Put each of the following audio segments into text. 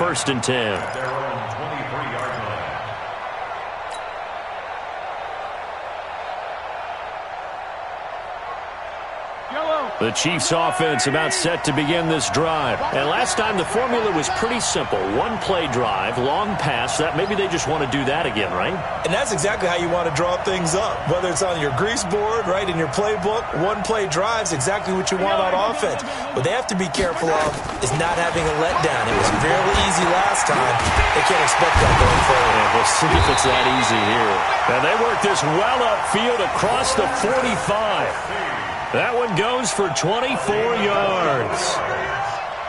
1st and 10. The Chiefs offense about set to begin this drive. And last time the formula was pretty simple. One play drive, long pass. That maybe they just want to do that again, right? And that's exactly how you want to draw things up. Whether it's on your grease board, right, in your playbook, one play drive is exactly what you want on offense. What they have to be careful of is not having a letdown. It was fairly easy last time. They can't expect that going forward. Yeah, we'll see if it's that easy here. Now they work this well upfield across the 45. That one goes for 24 yards.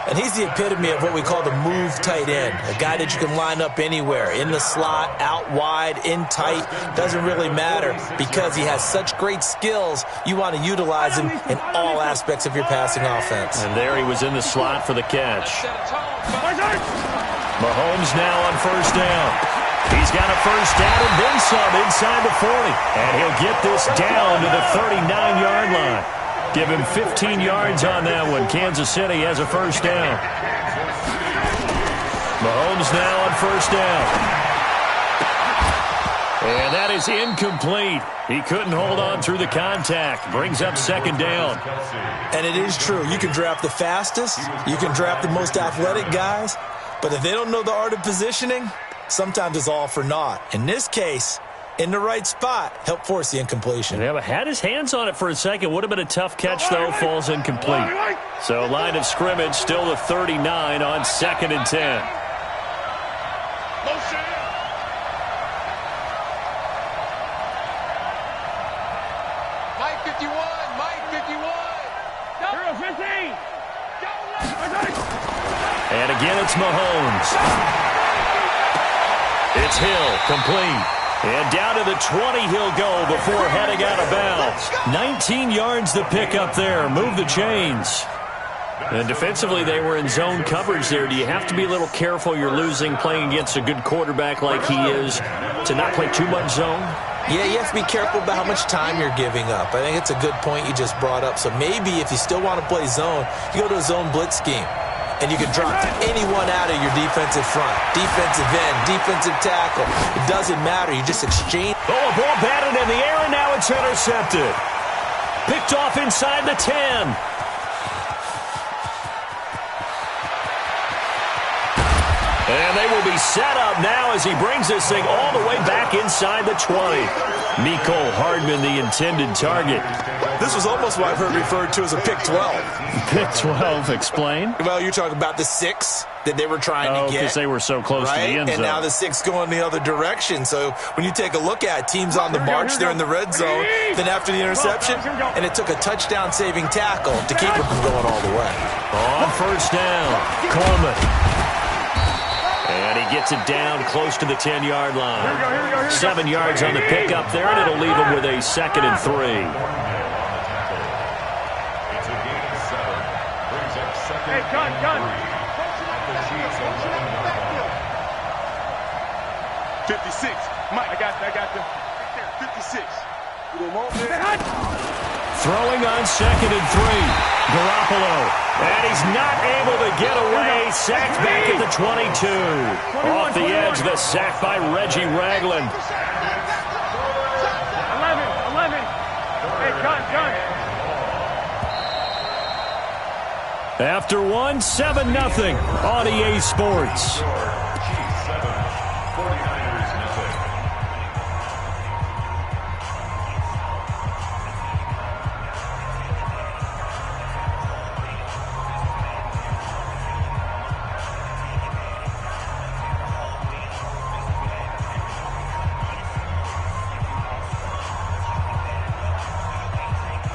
And he's the epitome of what we call the move tight end, a guy that you can line up anywhere, in the slot, out wide, in tight, doesn't really matter because he has such great skills. You want to utilize him in all aspects of your passing offense. And there he was in the slot for the catch. Mahomes now on 1st down. He's got a 1st down and then some inside the 40. And he'll get this down to the 39-yard line. Give him 15 yards on that one. Kansas City has a 1st down. Mahomes now on 1st down. And that is incomplete. He couldn't hold on through the contact. Brings up 2nd down. And it is true. You can draft the fastest. You can draft the most athletic guys. But if they don't know the art of positioning, sometimes it's all for naught. In this case, in the right spot, help force the incompletion. Yeah, but had his hands on it for a second. Would have been a tough catch, though. Falls incomplete. So line of scrimmage, still the 39 on 2nd and 10. Mike 51, Mike 51. Hero 15. And again, it's Mahomes. It's Hill, complete. And down to the 20 he'll go before heading out of bounds. 19 yards the pick up there. Move the chains. And defensively, they were in zone coverage there. Do you have to be a little careful you're losing playing against a good quarterback like he is to not play too much zone? Yeah, you have to be careful about how much time you're giving up. I think it's a good point you just brought up. So maybe if you still want to play zone, you go to a zone blitz scheme. And you can drop anyone out of your defensive front, defensive end, defensive tackle. It doesn't matter. You just exchange. Oh, a ball batted in the air, and now it's intercepted. Picked off inside the 10. And they will be set up now as he brings this thing all the way back inside the 20. Mecole Hardman, the intended target. This was almost what I've heard referred to as a pick 12. Pick 12, explain? Well, you're talking about the 6 that they were trying to get. Because they were so close to the end zone. And now the 6 going the other direction. So when you take a look at teams on the march, they're in the red zone. Then after the interception, and it took a touchdown-saving tackle to keep it from going all the way. On 1st down, Coleman. And he gets it down close to the 10-yard line. 7 yards on the pickup there, and it'll leave him with a 2nd and 3. Hey, gun. 56. Mike, I got you. 56. Throwing on 2nd and 3. Garoppolo. And he's not able to get away. Sacked back at the 22. Off the edge, the sack by Reggie Ragland. 11. Hey, gun. After one, 7-0 on EA Sports.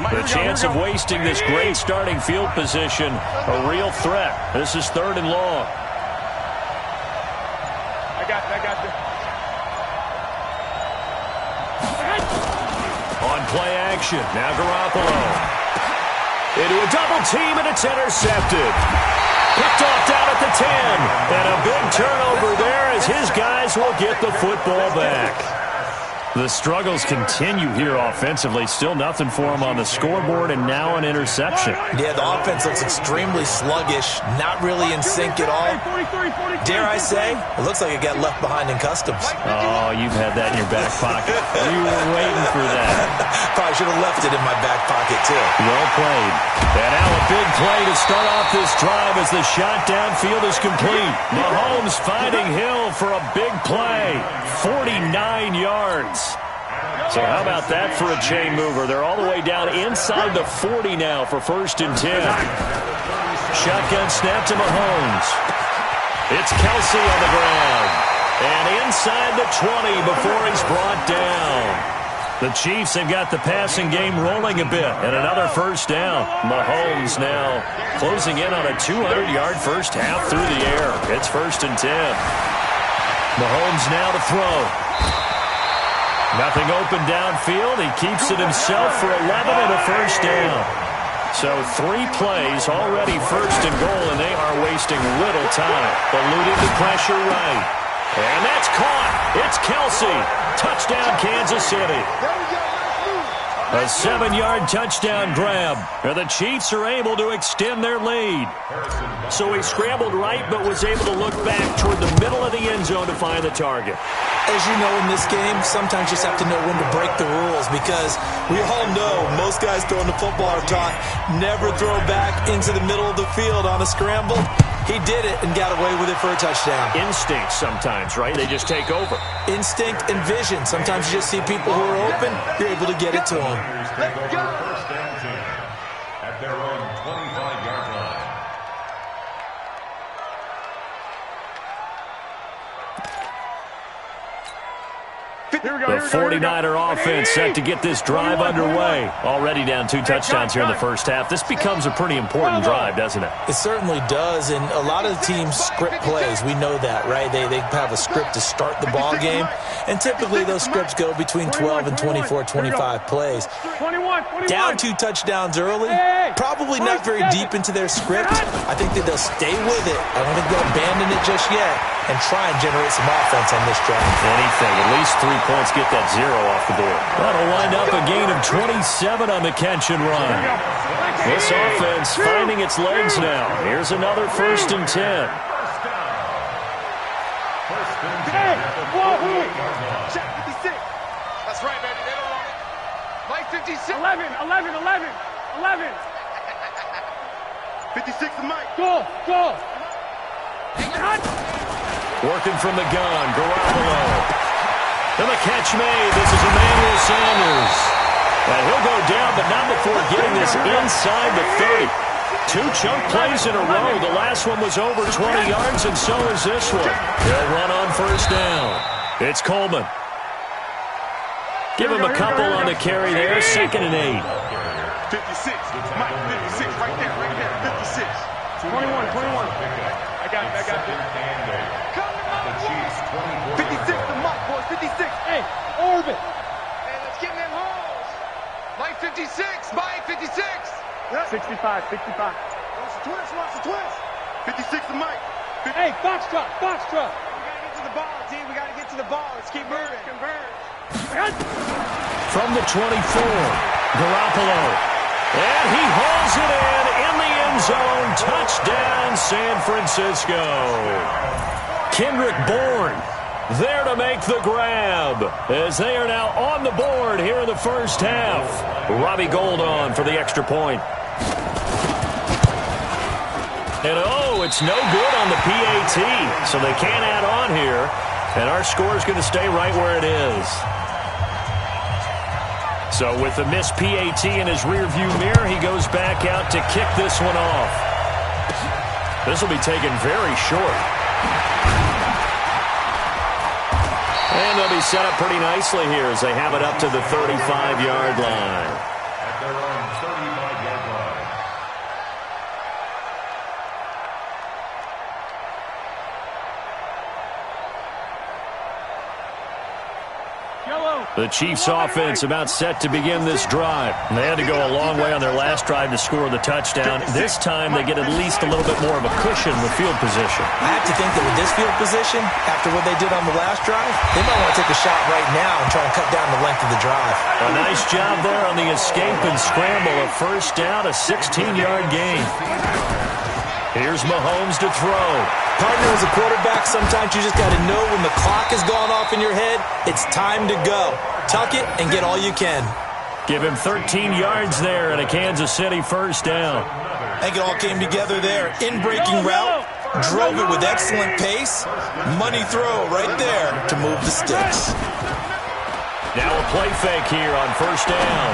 The chance of wasting this great starting field position, a real threat. This is 3rd and long. I got you. On play action, now Garoppolo. Into a double team, and it's intercepted. Picked off down at the 10. And a big turnover there as his guys will get the football back. The struggles continue here offensively. Still nothing for them on the scoreboard, and now an interception. Yeah, the offense looks extremely sluggish, not really in sync at all. Dare I say, it looks like it got left behind in customs. Oh, you've had that in your back pocket. You were waiting for that. Probably should have left it in my back pocket, too. Well played. And now a big play to start off this drive as the shot downfield is complete. Mahomes finding Hill for a big play. 49 yards. So how about that for a chain mover? They're all the way down inside the 40 now for 1st and 10. Shotgun snap to Mahomes. It's Kelsey on the ground. And inside the 20 before he's brought down. The Chiefs have got the passing game rolling a bit. And another 1st down. Mahomes now closing in on a 200-yard first half through the air. It's 1st and 10. Mahomes now to throw. Nothing open downfield. He keeps it himself for 11 and a 1st down. So 3 plays already 1st and goal, and they are wasting little time. Eluding the pressure right. And that's caught. It's Kelsey. Touchdown, Kansas City. A 7-yard touchdown grab. And the Chiefs are able to extend their lead. So he scrambled right, but was able to look back toward the middle of the end zone to find the target. As you know, in this game, sometimes you just have to know when to break the rules, because we all know most guys throwing the football are taught never throw back into the middle of the field on a scramble. He did it and got away with it for a touchdown. Instinct sometimes, right? They just take over. Instinct and vision. Sometimes you just see people who are open, you're able to get it to them. Let's go. First down team at their own 25-yard line. The 49er offense set to get this drive underway. Already down 2 touchdowns here in the first half. This becomes a pretty important drive, doesn't it? It certainly does, and a lot of the teams script plays. We know that, right? They have a script to start the ball game, and typically those scripts go between 12 and 24, 25 plays. Down 2 touchdowns early, probably not very deep into their script. I think that they'll stay with it. I don't think they'll abandon it just yet and try and generate some offense on this drive. Anything, at least 3 points, get that 0 off the board. That'll wind up a gain of 27 on the catch and run. This offense finding its legs now. Here's another 1st and 10. Check 56. That's right, baby. They don't want it. Like 56. 11. 56 to Mike. Go. Working from the gun, Garoppolo. And the catch made. This is Emmanuel Sanders. And he'll go down, but not before getting this inside the 30. 2 chunk plays in a row. The last one was over 20 yards, and so is this one. They'll run on 1st down. It's Coleman. Give him a couple on the carry there. 2nd and 8. 56. Mike, 56. Right there. 56. 21. I got it. 56 to Mike, boys. 56. Hey, orbit. Hey, let's get in them holes. Mike, 56. Mike, 56. 65. Watch the twist. 56 to Mike. Hey, Foxtrot. We gotta get to the ball, team. We gotta get to the ball. Let's keep moving. Converge. From the 24, Garoppolo. And he hauls it in the end zone. Touchdown, San Francisco. Kendrick Bourne there to make the grab as they are now on the board here in the first half. Robbie Gould on for the extra point. And it's no good on the PAT, so they can't add on here. And our score is going to stay right where it is. So with the missed PAT in his rearview mirror, he goes back out to kick this one off. This will be taken very short. And they'll be set up pretty nicely here as they have it up to the 35-yard line. At their own 35-yard line. The Chiefs offense about set to begin this drive. They had to go a long way on their last drive to score the touchdown. This time they get at least a little bit more of a cushion with field position. I have to think that with this field position, after what they did on the last drive, they might want to take a shot right now and try and cut down the length of the drive. A nice job there on the escape and scramble. A first down, a 16-yard gain. Here's Mahomes to throw. Partner, as a quarterback, sometimes you just got to know when the clock has gone off in your head, it's time to go. Tuck it and get all you can. Give him 13 yards there and a Kansas City first down. I think it all came together there. In-breaking route, drove it with excellent pace. Money throw right there to move the sticks. Now a play fake here on first down.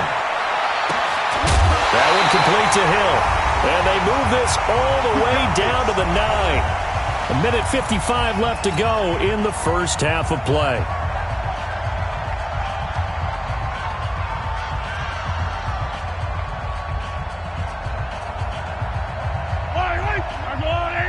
That one complete to Hill. And they move this all the way down to the 9. A minute 55 left to go in the first half of play.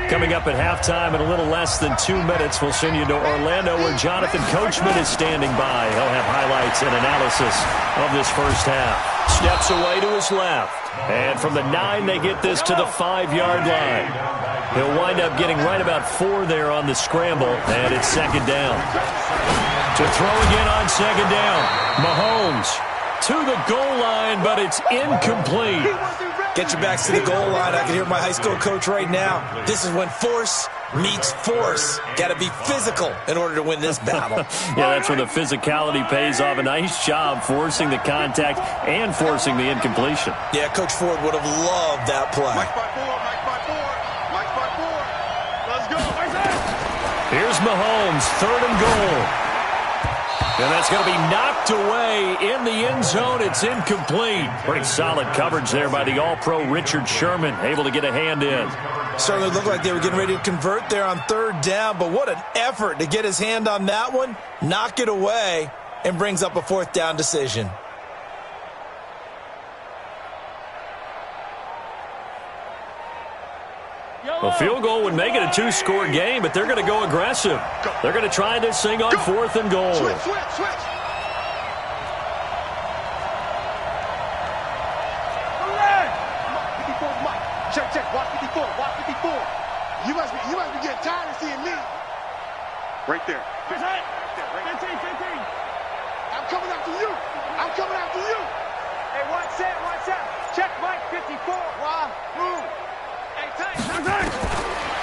Coming up at halftime in a little less than 2 minutes, we'll send you to Orlando where Jonathan Coachman is standing by. He'll have highlights and analysis of this first half. Steps away to his left. And from the 9, they get this to the 5-yard line. He'll wind up getting right about 4 there on the scramble, and it's second down. To throw again on second down. Mahomes to the goal line, but it's incomplete. Get your backs to the goal line. I can hear my high school coach right now. This is when force meets force. Got to be physical in order to win this battle. Yeah, that's where the physicality pays off. A nice job forcing the contact and forcing the incompletion. Yeah, Coach Ford would have loved that play. Mike by 4, Mike by 4, Mike by 4. Let's go. Here's Mahomes, third and goal. And that's going to be knocked away in the end zone. It's incomplete. Pretty solid coverage there by the All-Pro Richard Sherman, able to get a hand in. Certainly looked like they were getting ready to convert there on third down, but what an effort to get his hand on that one, knock it away, and brings up a fourth down decision. A field goal would make it a 2-score game, but they're going to go aggressive. They're going to try this thing on fourth and goal. Switch. 54, Mike. Check. Watch 54. You must be getting tired of seeing me. Right there. 15. I'm coming after you. Hey, watch that. Check Mike 54. Why? Move.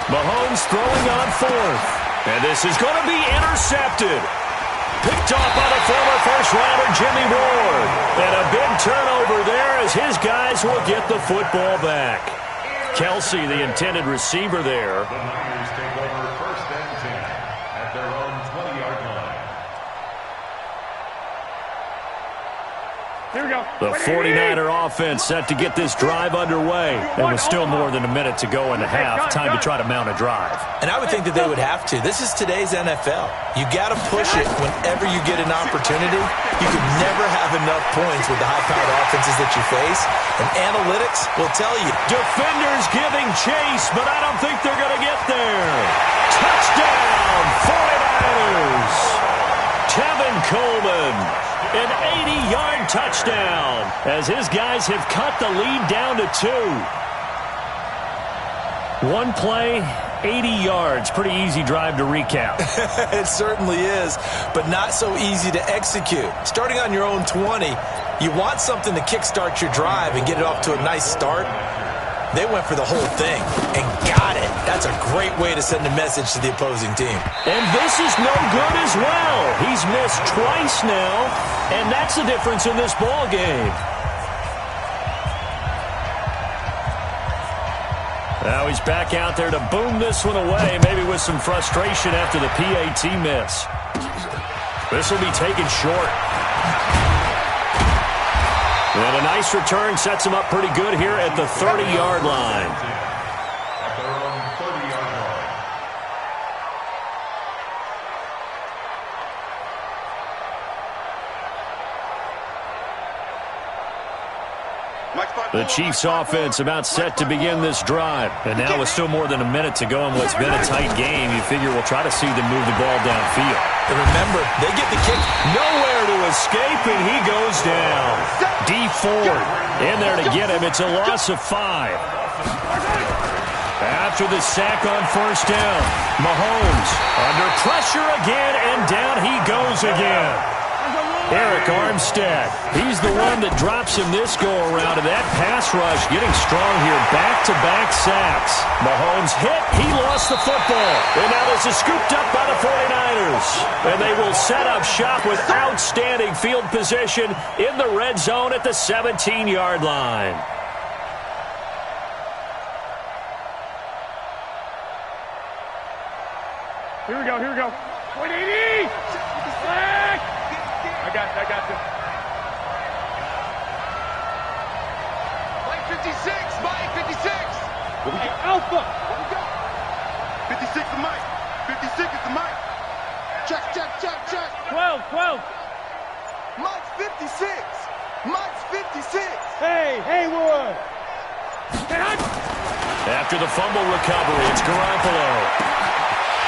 Mahomes throwing on fourth. And this is going to be intercepted. Picked off by the former first-rounder Jimmy Ward. And a big turnover there as his guys will get the football back. Kelsey, the intended receiver there. The Niners take over first and 10 at their own 20-yard line. Here we go. The 49er offense set to get this drive underway. And with still more than a minute to go in the half, time to try to mount a drive. And I would think that they would have to. This is today's NFL. You got to push it whenever you get an opportunity. You can never have enough points with the high-powered offenses that you face. And analytics will tell you. Defenders giving chase, but I don't think they're going to get there. Touchdown, 49ers. Tevin Coleman, an 80-yard touchdown as his guys have cut the lead down to 2. One play, 80 yards. Pretty easy drive to recap. It certainly is, but not so easy to execute. Starting on your own 20, you want something to kickstart your drive and get it off to a nice start. They went for the whole thing and got it. That's a great way to send a message to the opposing team. And this is no good as well. He's missed twice now, and that's the difference in this ball game. Now he's back out there to boom this one away, maybe with some frustration after the PAT miss. This will be taken short. And a nice return sets him up pretty good here at the 30-yard line. At their own 30-yard line. The Chiefs offense about set to begin this drive. And now with still more than a minute to go in what's been a tight game, you figure we'll try to see them move the ball downfield. And remember, they get the kick nowhere to escape, and he goes down. Dee Ford in there to get him. It's a loss of 5. After the sack on first down, Mahomes under pressure again, and down he goes again. Eric Armstead, he's the one that drops him this go-around, and that pass rush getting strong here. Back-to-back sacks. Mahomes hit. He lost the football. And now this is scooped up by the 49ers. And they will set up shop with outstanding field position in the red zone at the 17-yard line. Here we go, here we go. 180! Flag! I got you. Mike 56, Mike 56. Hey, Alpha. 56 is Mike. 56 is the Mike. Check. 12. Mike's 56. Mike's 56. Hey, Haywood. After the fumble recovery, it's Garoppolo.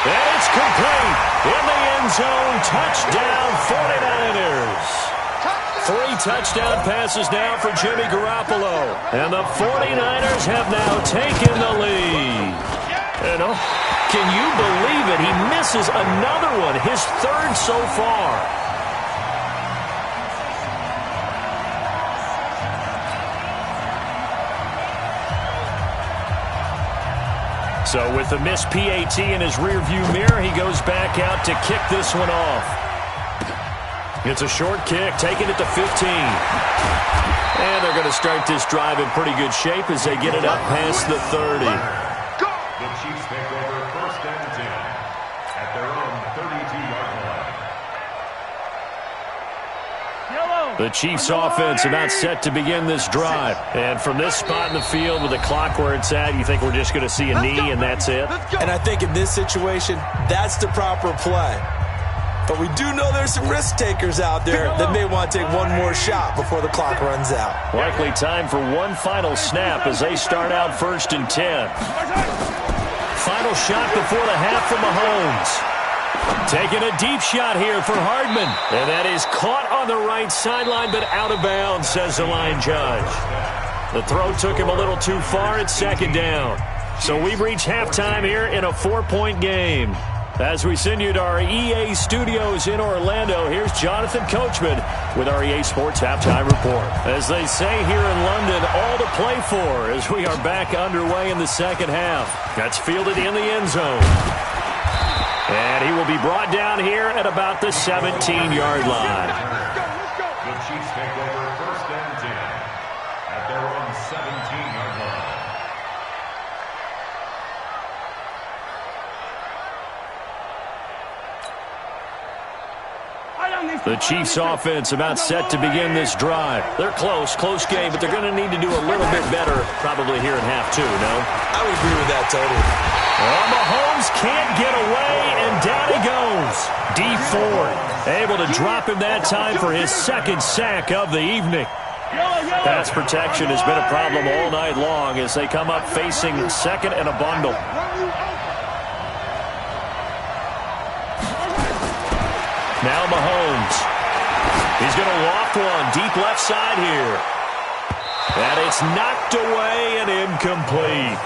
And it's complete. In the end zone, touchdown 49ers. 3 touchdown passes now for Jimmy Garoppolo. And the 49ers have now taken the lead. And can you believe it? He misses another one, his 3rd so far. So with the missed PAT in his rearview mirror, he goes back out to kick this one off. It's a short kick, taking it to 15. And they're going to start this drive in pretty good shape as they get it up past the 30. The Chiefs take over 1st and 10 at their own 32-yard line. The Chiefs offense about set to begin this drive. And from this spot in the field with the clock where it's at, you think we're just going to see a knee and that's it? And I think in this situation, that's the proper play. But we do know there's some risk takers out there that may want to take one more shot before the clock runs out. Likely time for one final snap as they start out 1st and 10. Final shot before the half for Mahomes. Taking a deep shot here for Hardman. And that is caught on the right sideline, but out of bounds, says the line judge. The throw took him a little too far at 2nd down. So we've reached halftime here in a 4-point game. As we send you to our EA studios in Orlando, here's Jonathan Coachman with our EA Sports Halftime Report. As they say here in London, all to play for as we are back underway in the 2nd half. That's fielded in the end zone. And he will be brought down here at about the 17-yard line. The Chiefs take over 1st and 10 at their own 17-yard line. The Chiefs offense about set to begin this drive. They're close game, but they're going to need to do a little bit better probably here in half 2, no? I would agree with that totally. Well, Mahomes can't get away, and down he goes. Dee Ford able to drop him that time for his 2nd sack of the evening. Pass protection has been a problem all night long as they come up facing 2nd and a bundle. Now Mahomes. He's going to loft one deep left side here. And it's knocked away and incomplete.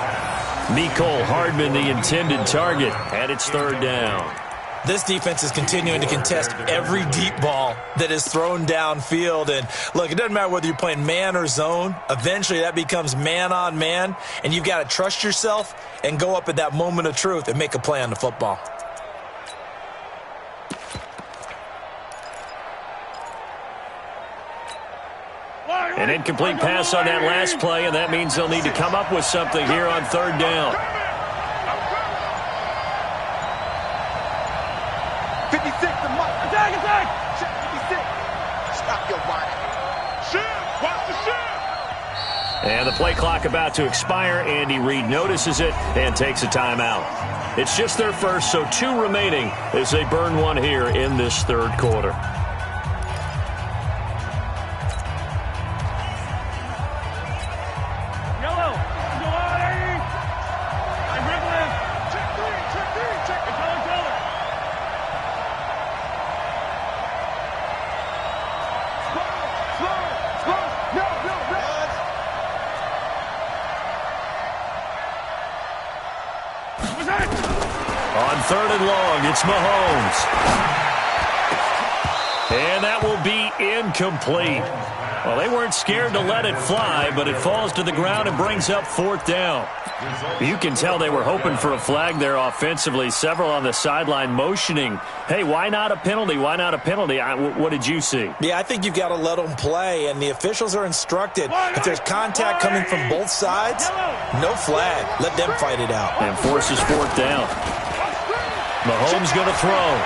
Mecole Hardman, the intended target, and it's 3rd down. This defense is continuing to contest every deep ball that is thrown downfield. And, look, it doesn't matter whether you're playing man or zone. Eventually that becomes man on man, and you've got to trust yourself and go up at that moment of truth and make a play on the football. An incomplete pass on that last play, and that means they'll need to come up with something here on 3rd down. 56 to Mike. Attack! 56. Stop your body. Shift! Watch the shift! And the play clock about to expire. Andy Reid notices it and takes a timeout. It's just their first, so 2 remaining as they burn one here in this 3rd quarter. long. It's Mahomes. And that will be incomplete. Well, they weren't scared to let it fly, but it falls to the ground and brings up 4th down. You can tell they were hoping for a flag there offensively. Several on the sideline motioning, hey, why not a penalty? Why not a penalty? What did you see? Yeah, I think you've got to let them play, and the officials are instructed. If there's contact coming from both sides, no flag. Let them fight it out. And forces 4th down. Mahomes going to throw.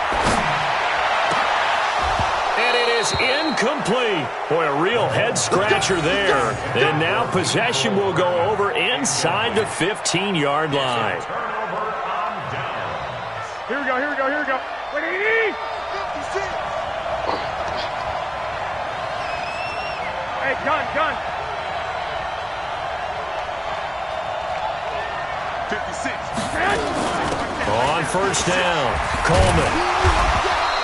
Incomplete. Boy, a real head-scratcher there. And now possession will go over inside the 15-yard line. Here we go, here we go, here we go. Wait, 56. Hey, gun. 56. On 1st down, Coleman.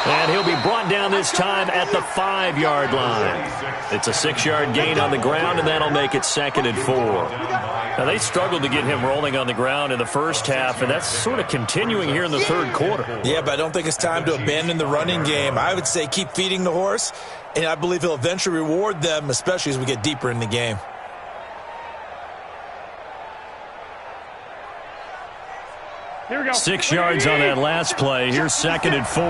And he'll be brought down this time at the 5-yard line. It's a 6-yard gain on the ground, and that'll make it 2nd and 4. Now, they struggled to get him rolling on the ground in the first half, and that's sort of continuing here in the 3rd quarter. Yeah, but I don't think it's time to abandon the running game. I would say keep feeding the horse, and I believe he'll eventually reward them, especially as we get deeper in the game. Here we go. 6 yards on that last play. Here's 2nd and 4.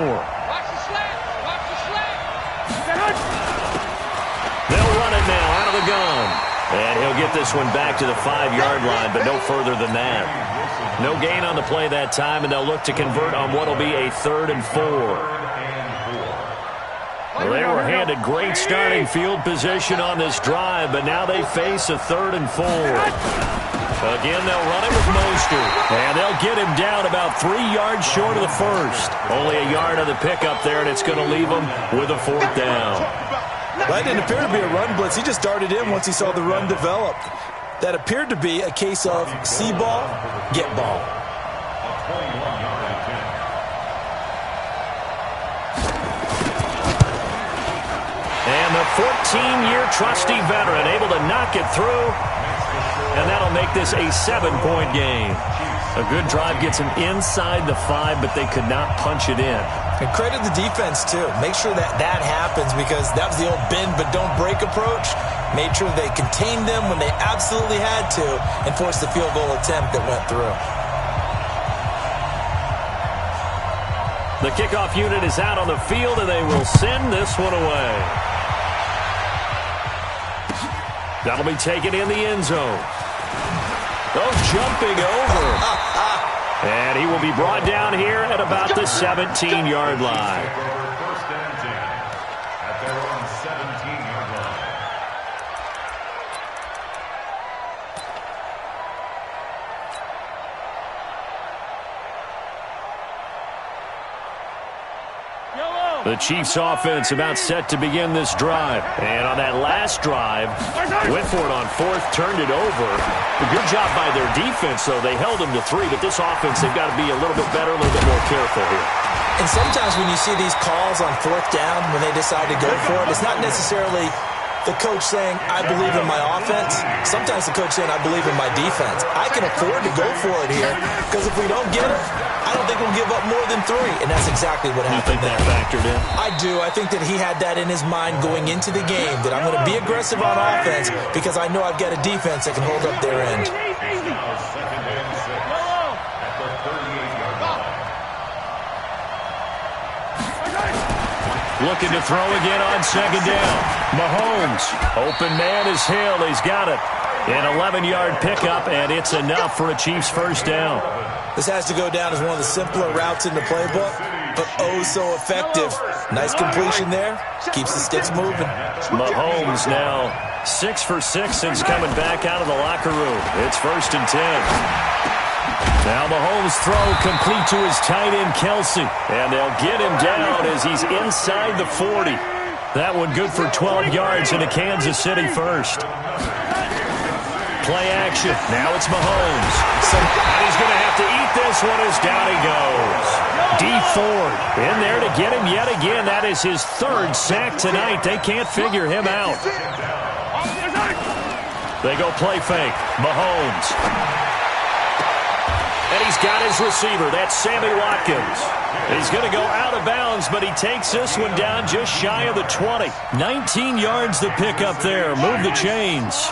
They'll run it now out of the gun. And he'll get this one back to the 5-yard line, but no further than that. No gain on the play that time, and they'll look to convert on what will be a 3rd and 4. Well, they were handed great starting field position on this drive, but now they face a 3rd and 4. Again, they'll run it with Mostert, and they'll get him down about 3 yards short of the first. Only a yard on the pickup there, and it's going to leave them with a 4th down. That didn't appear to be a run blitz. He just darted in once he saw the run develop. That appeared to be a case of see ball, get ball. And the 14-year trusty veteran able to knock it through. And that'll make this a 7-point game. A good drive gets them inside the 5, but they could not punch it in. And credit the defense, too. Make sure that happens, because that was the old bend but don't break approach. Made sure they contained them when they absolutely had to and forced the field goal attempt that went through. The kickoff unit is out on the field, and they will send this one away. That'll be taken in the end zone. Oh, jumping over. And he will be brought down here at about the 17-yard line. First and 10 at their own 17-yard line. The Chiefs offense about set to begin this drive. And on that last drive, went for it on 4th, turned it over. A good job by their defense, though. They held them to 3, but this offense, they've got to be a little bit better, a little bit more careful here. And sometimes when you see these calls on 4th down, when they decide to go for it, it's not necessarily the coach saying, I believe in my offense. Sometimes the coach saying, I believe in my defense. I can afford to go for it here, because if we don't get it, I don't think we'll give up more than 3, and that's exactly what happened. You think that factored in? I do. I think that he had that in his mind going into the game, that I'm going to be aggressive on offense because I know I've got a defense that can hold up their end. Looking to throw again on 2nd down. Mahomes, open man is Hill. He's got it. An 11-yard pickup, and it's enough for a Chiefs first down. This has to go down as one of the simpler routes in the playbook, but oh so effective. Nice completion there. Keeps the sticks moving. Mahomes now 6 for 6 since coming back out of the locker room. It's 1st and 10. Now Mahomes' throw complete to his tight end, Kelsey. And they'll get him down as he's inside the 40. That one good for 12 yards into Kansas City first. Play action. Now it's Mahomes. And he's going to have to eat this one as down he goes. Dee Ford in there to get him yet again. That is his 3rd sack tonight. They can't figure him out. They go play fake. Mahomes. And he's got his receiver. That's Sammy Watkins. He's going to go out of bounds, but he takes this one down just shy of the 20. 19 yards to pick up there. Move the chains.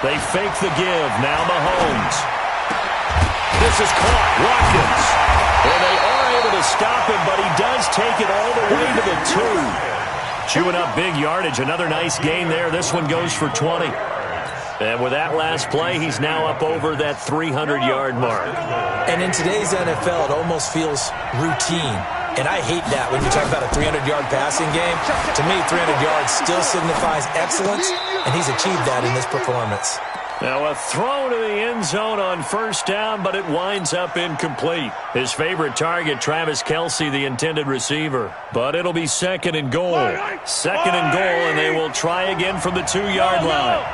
They fake the give. Now Mahomes. This is caught. Watkins. And they are able to stop him, but he does take it all the way to the 2. Chewing up big yardage. Another nice gain there. This one goes for 20. And with that last play, he's now up over that 300-yard mark. And in today's NFL, it almost feels routine. And I hate that when you talk about a 300-yard passing game. To me, 300 yards still signifies excellence, and he's achieved that in this performance. Now a throw to the end zone on first down, but it winds up incomplete. His favorite target, Travis Kelce, the intended receiver. But it'll be second and goal. Second and goal, and they will try again from the 2-yard line.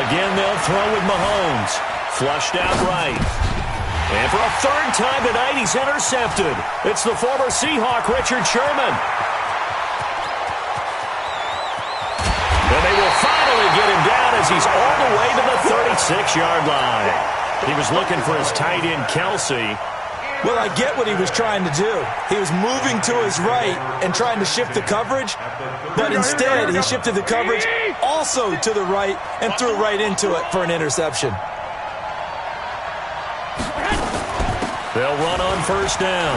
Again, they'll throw with Mahomes. Flushed out right. And for a third time tonight, he's intercepted. It's the former Seahawk, Richard Sherman. And they will finally get him down as he's all the way to the 36-yard line. He was looking for his tight end, Kelce. Well, I get what he was trying to do. He was moving to his right and trying to shift the coverage, but instead he shifted the coverage also to the right and threw right into it for an interception. They'll run on first down.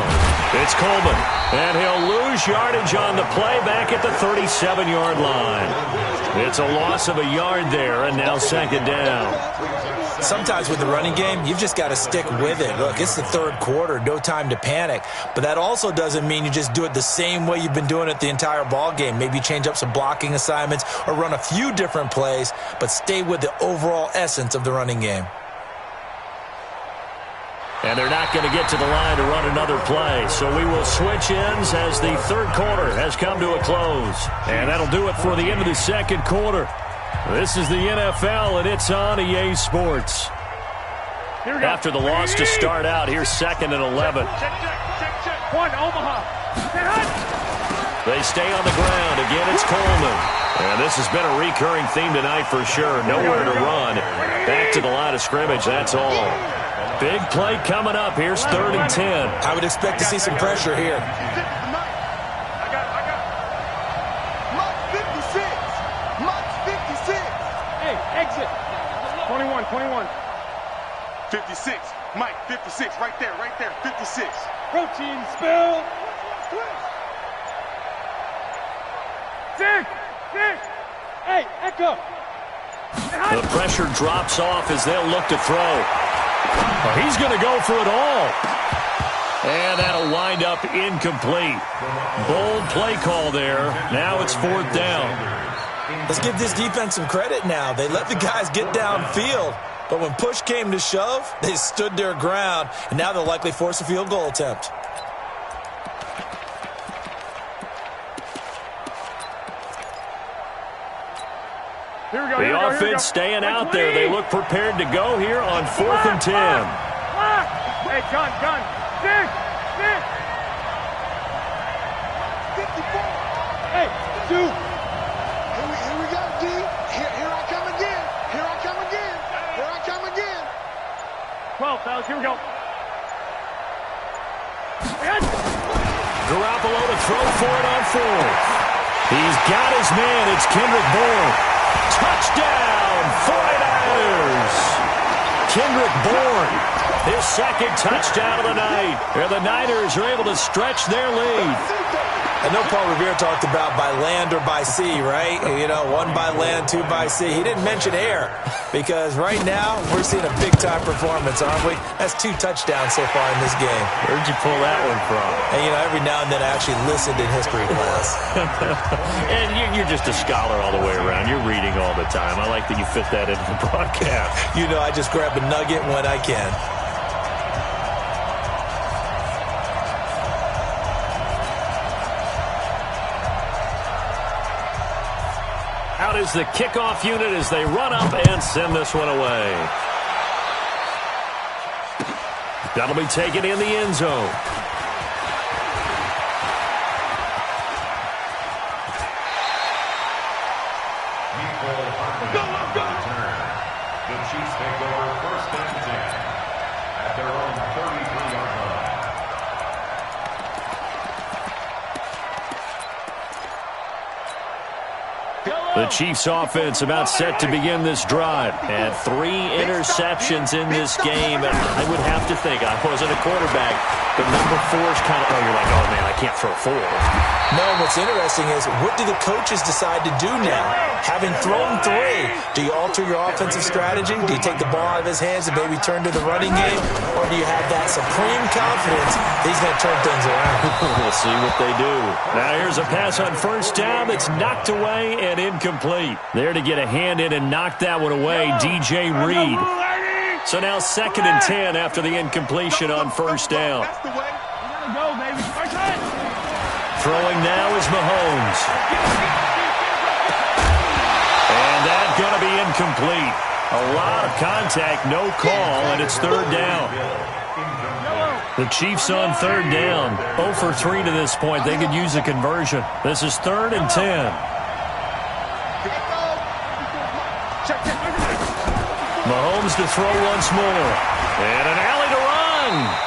It's Coleman, and he'll lose yardage on the play back at the 37-yard line. It's a loss of a yard there, and now second down. Sometimes with the running game, you've just got to stick with it. Look, it's the third quarter, no time to panic. But that also doesn't mean you just do it the same way you've been doing it the entire ball game. Maybe change up some blocking assignments or run a few different plays, but stay with the overall essence of the running game. And they're not going to get to the line to run another play. So we will switch ends as the third quarter has come to a close. And that'll do it for the end of the second quarter. This is the NFL, and it's on EA Sports. After the loss to start out, here's second and 11. Check. One, Omaha. They stay on the ground. Again, it's Coleman. And this has been a recurring theme tonight for sure. Nowhere to run. Back to the line of scrimmage, that's all. Big play coming up. Here's third and 10. I would expect to see some pressure here. Hey, exit. 21. 56. Mike, 56. Right there. 56. Protein spill. Six. Hey, Echo. The pressure drops off as they'll look to throw. Well, he's going to go for it all. And that'll wind up incomplete. Bold play call there. Now it's fourth down. Let's give this defense some credit now. They let the guys get downfield, but when push came to shove, they stood their ground, and now they'll likely force a field goal attempt. The offense staying out there. They look prepared to go here on fourth and 10. Hey, gun. 6. Hey, 2. Here we go, D. Here I come again. 12, fellas. Here we go. Garoppolo to throw for it on fourth. He's got his man. It's Kendrick Bourne. Touchdown, 49ers. Kendrick Bourne, his second touchdown of the night. And the Niners are able to stretch their lead. I know Paul Revere talked about by land or by sea, right? You know, 1 by land, 2 by sea. He didn't mention air because right now we're seeing a big-time performance, aren't we? That's 2 touchdowns so far in this game. Where'd you pull that one from? And, you know, every now and then I actually listened in history class. And you're just a scholar all the way around. You're reading all the time. I like that you fit that into the broadcast. You know, I just grab a nugget when I can. Out is the kickoff unit as they run up and send this one away. That'll be taken in the end zone. Chiefs take over first and 10 at their own 33-yard line. The Chiefs offense about set to begin this drive. And 3 interceptions in this game. I would have to think, I wasn't a quarterback, but number 4 is kind of, you're like, oh man, I can't throw 4. No, what's interesting is, what do the coaches decide to do now? Having thrown 3, do you alter your offensive strategy? Do you take the ball out of his hands and maybe turn to the running game? Or do you have that supreme confidence that he's going to turn things around? We'll see what they do. Now here's a pass on first down that's knocked away and incomplete. There to get a hand in and knock that one away, DJ Reed. So now 2nd and 10 after the incompletion on first down. Throwing now is Mahomes. And that's going to be incomplete. A lot of contact, no call, and it's 3rd down. The Chiefs on 3rd down. 0 for 3 to this point. They could use a conversion. This is 3rd and 10. Mahomes to throw once more. And an alley to run.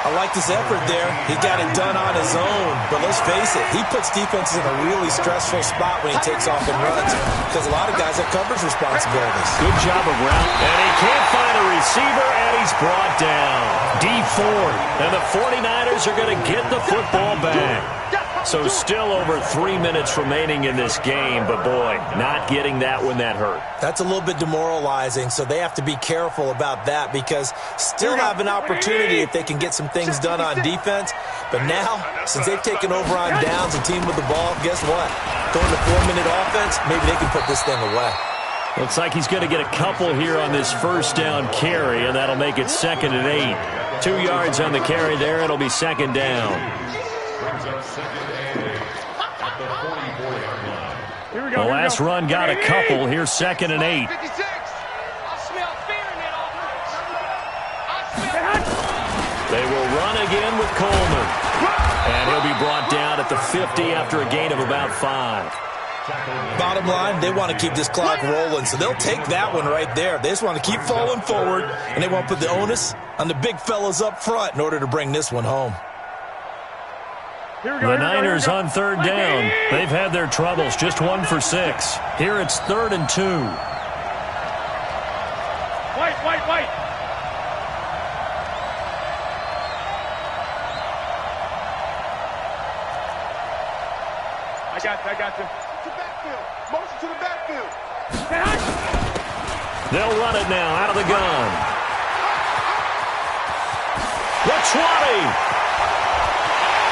I like this effort there. He got it done on his own. But let's face it, he puts defenses in a really stressful spot when he takes off and runs, because a lot of guys have coverage responsibilities. Good job of route. And he can't find a receiver, and he's brought down. Dee Ford. And the 49ers are going to get the football back. So still over 3 minutes remaining in this game, but boy, not getting that when that hurt. That's a little bit demoralizing, so they have to be careful about that, because still have an opportunity if they can get some things done on defense. But now, since they've taken over on downs and team with the ball, guess what? Going to 4-minute offense, maybe they can put this thing away. Looks like he's going to get a couple here on this first down carry, and that'll make it 2nd and 8. 2 yards on the carry there. It'll be 2nd down. Brings up 2nd and 8 at the 44-yard line. The last run got a couple. Here's 2nd and 8. They will run again with Coleman. And he'll be brought down at the 50 after a gain of about 5. Bottom line, they want to keep this clock rolling, so they'll take that one right there. They just want to keep falling forward, and they want to put the onus on the big fellas up front in order to bring this one home. The Niners on 3rd down. They've had their troubles, just 1 for 6. Here it's 3rd and 2. White. I got you. To the backfield. Motion to the backfield. They'll run it now out of the gun. The 20.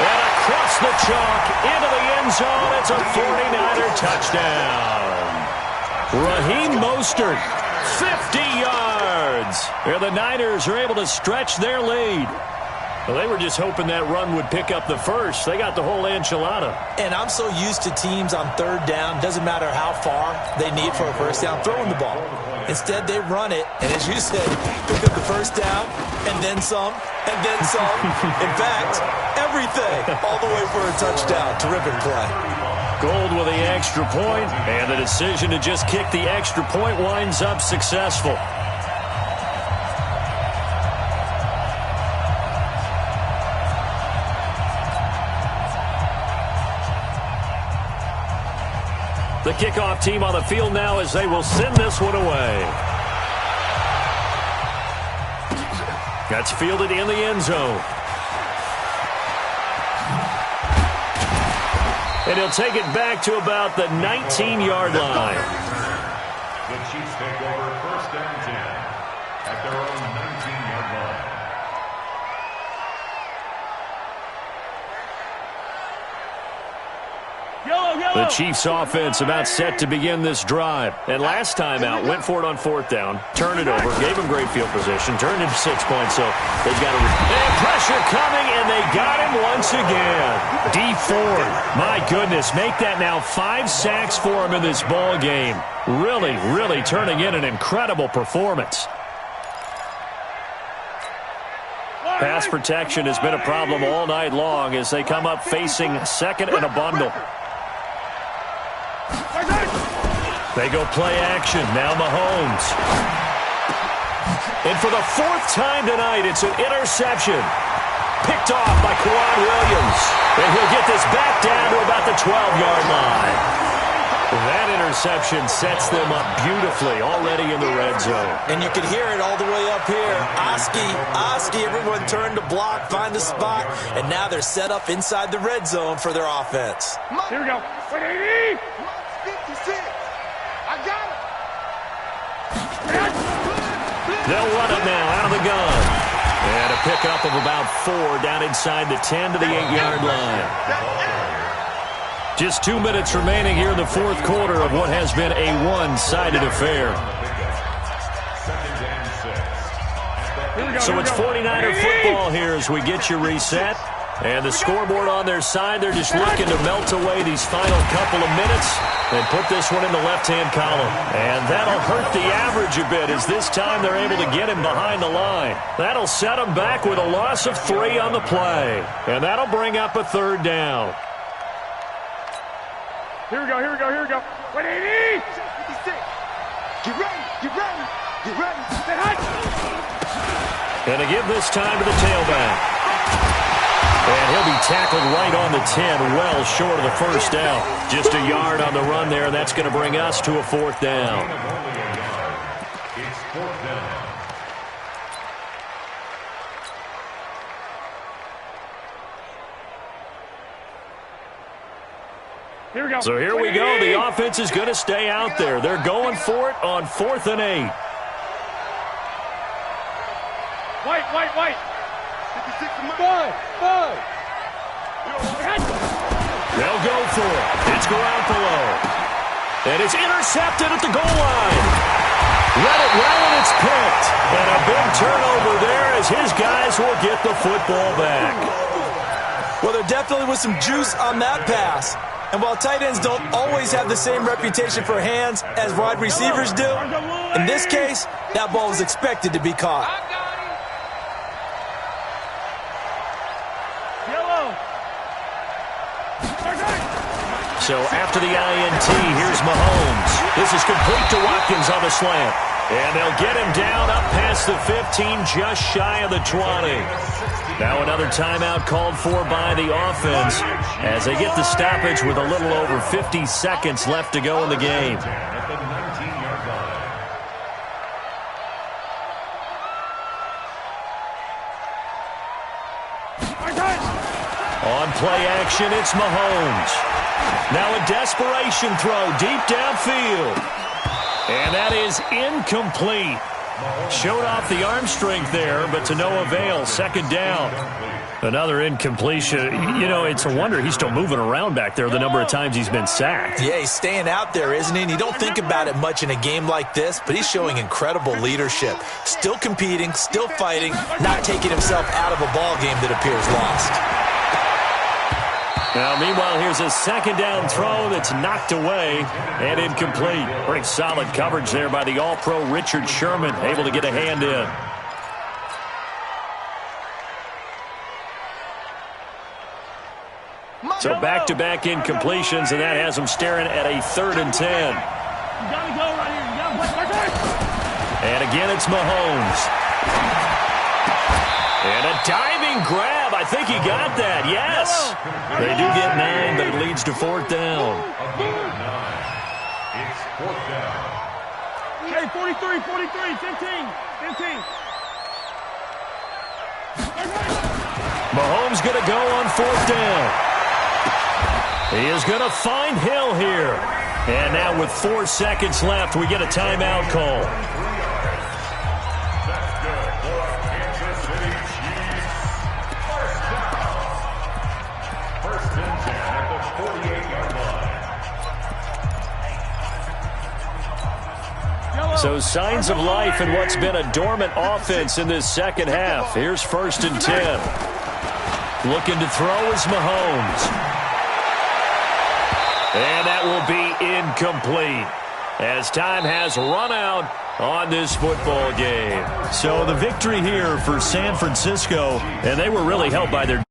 And across the chalk into the end zone. It's a 49er touchdown. Raheem Mostert, 50 yards. And the Niners are able to stretch their lead. Well, they were just hoping that run would pick up the first. They got the whole enchilada. And I'm so used to teams on 3rd down, doesn't matter how far they need for a first down, throwing the ball. Instead, they run it, and as you said, pick up the first down, and then some, and then some. In fact, everything, all the way for a touchdown. Terrific play. Gold with the extra point, and the decision to just kick the extra point winds up successful. The kickoff team on the field now as they will send this one away. That's fielded in the end zone. And he'll take it back to about the 19-yard line. The Chiefs take over 1st and 10 at their own 19-yard line. The Chiefs offense about set to begin this drive. And last time out, went for it on 4th down, turned it over, gave them great field position, turned into 6 points. So they've got and pressure coming, and they got him once again. Dee Ford, my goodness, make that now 5 sacks for him in this ball game. Really, really turning in an incredible performance. Pass protection has been a problem all night long as they come up facing 2nd and a bundle. They go play action. Now Mahomes. And for the fourth time tonight, it's an interception. Picked off by Kwan Williams. And he'll get this back down to about the 12-yard line. That interception sets them up beautifully already in the red zone. And you can hear it all the way up here. Oski, everyone turned to block, find a spot, and now they're set up inside the red zone for their offense. Here we go. Wait, 80. 56. I got it. They'll run it now out of the gun. And a pickup of about 4 down inside the 10 to the 8-yard line. Just 2 minutes remaining here in the fourth quarter of what has been a one-sided affair. So it's 49er football here as we get you reset. And the scoreboard on their side, they're just looking to melt away these final couple of minutes and put this one in the left-hand column. And that'll hurt the average a bit as this time they're able to get him behind the line. That'll set him back with a loss of 3 on the play. And that'll bring up a 3rd down. Here we go. 180. 56. Get ready. And to give this time to the tailback. And he'll be tackled right on the 10, well short of the first down. Just a yard on the run there, and that's going to bring us to a 4th down. It's 4th down. Here we go. So here we go. The offense is going to stay out there. They're going for it on 4th and 8. White. 56 and 5. They'll go for it. It's Garoppolo. And it's intercepted at the goal line. Read it well, and it's picked. And a big turnover there as his guys will get the football back. Well, there definitely was some juice on that pass. And while tight ends don't always have the same reputation for hands as wide receivers do, in this case, that ball was expected to be caught. So after the INT, here's Mahomes. This is complete to Watkins on the slant. And they'll get him down up past the 15, just shy of the 20. Now another timeout called for by the offense as they get the stoppage with a little over 50 seconds left to go in the game. At the 19-yard line. On play action, it's Mahomes. Now a desperation throw deep downfield. And that is incomplete. Showed off the arm strength there, but to no avail. 2nd down. Another incompletion. You know, it's a wonder he's still moving around back there the number of times he's been sacked. Yeah, he's staying out there, isn't he? And you don't think about it much in a game like this, but he's showing incredible leadership. Still competing, still fighting, not taking himself out of a ball game that appears lost. Now, meanwhile, here's a 2nd down throw that's knocked away and incomplete. Pretty solid coverage there by the All-Pro Richard Sherman, able to get a hand in. So back-to-back incompletions, and that has them staring at a 3rd and 10. And again, it's Mahomes. And a diving grab. I think he got that. Yes. They do get 9, but it leads to 4th down. It's 4th down. Hey, 43, 15. Mahomes going to go on 4th down. He is going to find Hill here. And now with 4 seconds left, we get a timeout call. That's good for Kansas City Chiefs. 1st and 10 at the 48-yard line. So signs of life in what's been a dormant offense in this second half. Here's 1st and 10. Looking to throw is Mahomes. And that will be incomplete as time has run out on this football game. So the victory here for San Francisco, and they were really helped by their